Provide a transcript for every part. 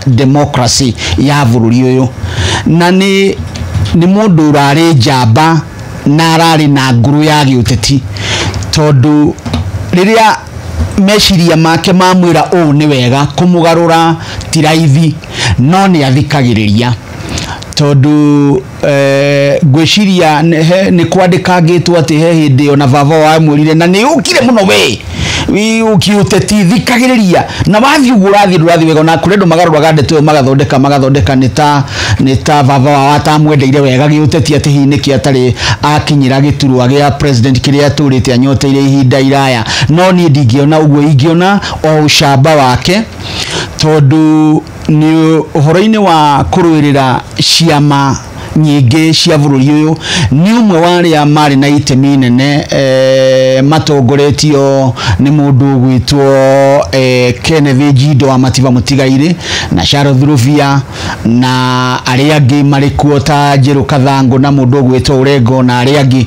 democracy ya bururi uyu na ni mundu urari njamba na arari na nguru ya giuteti tondu riria meshiria make mamwira o ni wega kumugarura tiraithi no ni athikagiriria tondu gwiciria ni kwandikangitwo ati he hindi ona baba wa mwirire na ni ukire muno we ukiuteti thikagiriria na wathi ugurathi rurathi wega na kurendo magaruraga ndeto magathondeka nita baba wa atamwendeire wega giuteti ati hiniki atari akinyira giturwa gia president kiria turite anyoteire ihinda iraya no ni ndingiona uguo ingiona o ushamba wake tondu ni uhoro-ini wa kurwirira ciama nyingi cia bururi uyu ni umwe waria mari na itemi nene matongoretio ni mundu gwitwo Kenneth Jindo wa Mativa Mutigaire na Sharon Thuruvia na aria angi mari kuo ta Njiru Kathangu na mundu gwitwo Urengo na aria angi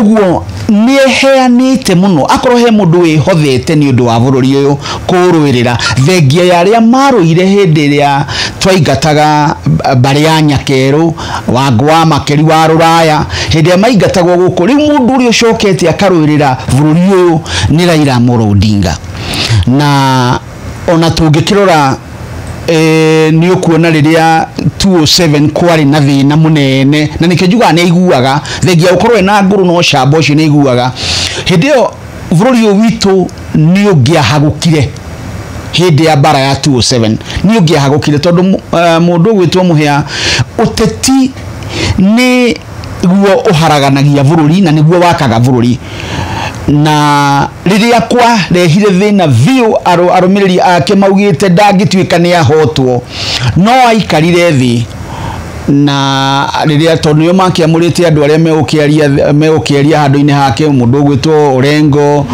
uguo ni heanite muno akorwo he mundu wihothete ni undu wa bururi uyu kurwirira thengia ya aria maruire hindi iria twaingataga bari ya Nyakeru Wangwa Makeri wa Ruraya hindi maingatagwo guku riu mundu uri ucokete akarwirira bururi uyu ni Raila Amolo Odinga na ona tungikirora ni ukuona riria 207 kwari na thina munene na nikijuga ni iguaga thengia ukorwe na nguru no shamba ucio ni iguaga hindio bururi witu ni ungiahagukire hindi ya bara ya 207 ni ungiahagukire tondu mundu gwitwo muhia uteti ni guo uharaganagia bururi na niguo wakaga bururi na riria kwa rehire thina view arumiriri ake maugite ndangituika ni ahotwo no aikarire thi na riria tonyo make amurite andu aria megukiaria handu-ini hake mundu gwitwo Urengo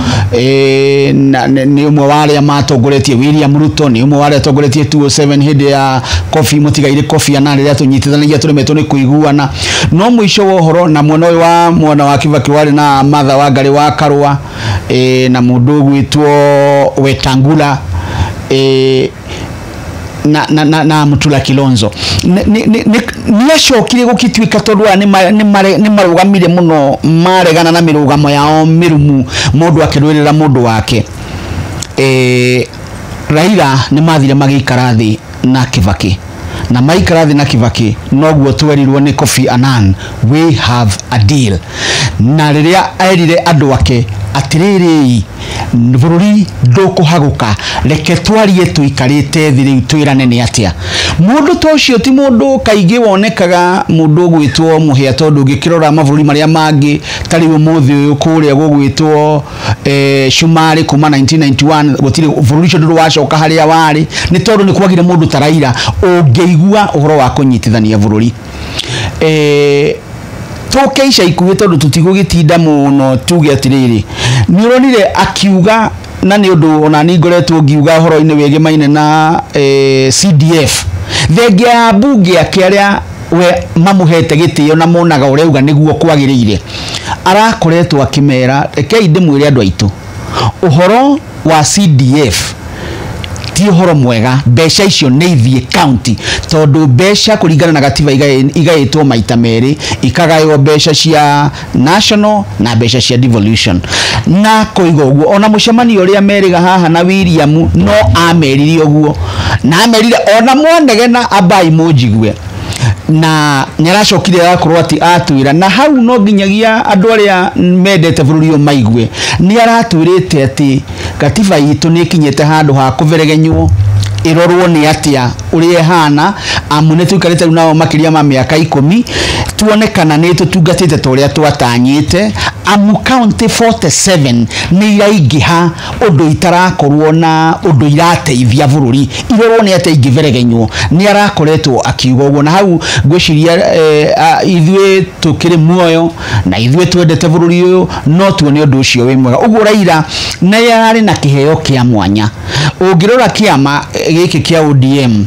ni umwe waria matongoretie William Ruto ni umwe waria tongoretie 207 hindi ya Kofi Mutigaire Kofi ana riria tunyitithanagia turemetwo ni kuiguana no mwisho wa uhoro na mwana wa Kibaki wari na Martha Wangari wa Karua na mundu gwitwo Wetangula na Mutula Kilonzo ni acokire gukitwika tondu ni marugamire muno maregana na mirugamo yao mirumu mundu akirwirira mundu wake Raila ni mathire magikara thi na Kibaki na maikara thi na Kibaki noguo twerirwo ni Kofi Annan we have a deal na riria erire andu ake atiriri bururi ndukuhaguka reke twarie tuikarite thi riu twirane ni atia mundu tocio ti mundu kaingi wonekaga mundu gwitwo muhia tondu ngikirora mabururi maria mangi tari umuthi uyu kuria gugwitwo Shumari kuma 1991 gutire bururi cio ndu wacoka haria wari ni tondu ni kwagire mundu taraira ungeigua uhoro wa kunyitithania bururi tokeisha ikuwe tondu tutigugitinda muno tuge atiriri ni uronire akiuga na ni undu ona ni ngoretwo ngiuga horo-ini wege maine na CDF thengia bunge akiaria we mamuhete gitio na monaga ureuga niguo kwagirire arakoretwo akimera rekei ndimwire andu aitu uhoro wa CDF ti uhoro mwega besha icio ni ithie county tondu besha kuringana na gatiba igaitwo maita meri ikagayo besha cia national na besha cia devolution na koigo uguo ona mucemani uria meriga haha na William no amerire uguo na amerire ona mwanege na abai mujigwe na nyaracokire akorwo ati atwira na hau no nginyagia andu aria mendete bururi o maigwe ni aratwirite ati gatiba yitu ni kinyete handu ha kuveregenywo irorwo ni atia uri hana amune tukarite nao makiria ma miaka 10 tuonekana ni tutungatite toria twatanyite amu county 47 ni iraigiha undu itarakorwo na undu irateithia bururi irorwo ni atia ingiveregenywo ni arakoretwo akiuga uguo na hau gwiciria ithwe tukiri muoyo na ithwe twendete bururi uyu no tuone undu ucio wi mwega uguo Raila na yari na kiheo kia mwanya ungirora kiama giki kia ODM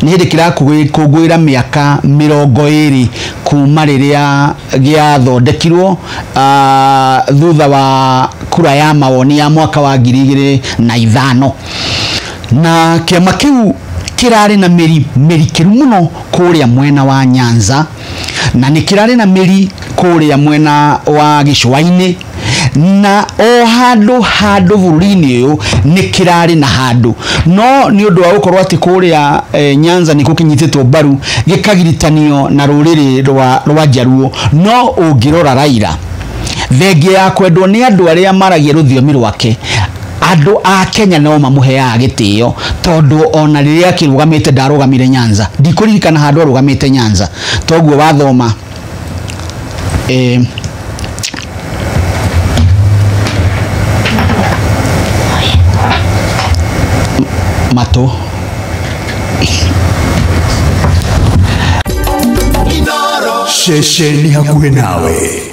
ni hindi kirakugwira miaka 20 kuma riria giathondekirwo thutha wa kura ya mawoni ya mwaka wa 2005 na kiama kiu kirari na meri kiru muno kuria mwena wa Nyanza na ni kirari na meri kuria mwena wa Gicwaini na o handu bururi-ini uyu ni kirari na handu no ni undu wa gukorwo ati kuria Nyanza ni gukinyititwo baru gikagiritanio na ruriri rwa Jaruo no ungirora Raila thenge ya kwendwo ni andu aria maragia ruthiomi rwake andu a Kenya no mamuheaga gitio tondu ona riria akirugamite ndarugamire Nyanza ndikuririkana handu arugamite Nyanza toguo wathoma mato Sheshe ni hakuhe nawe.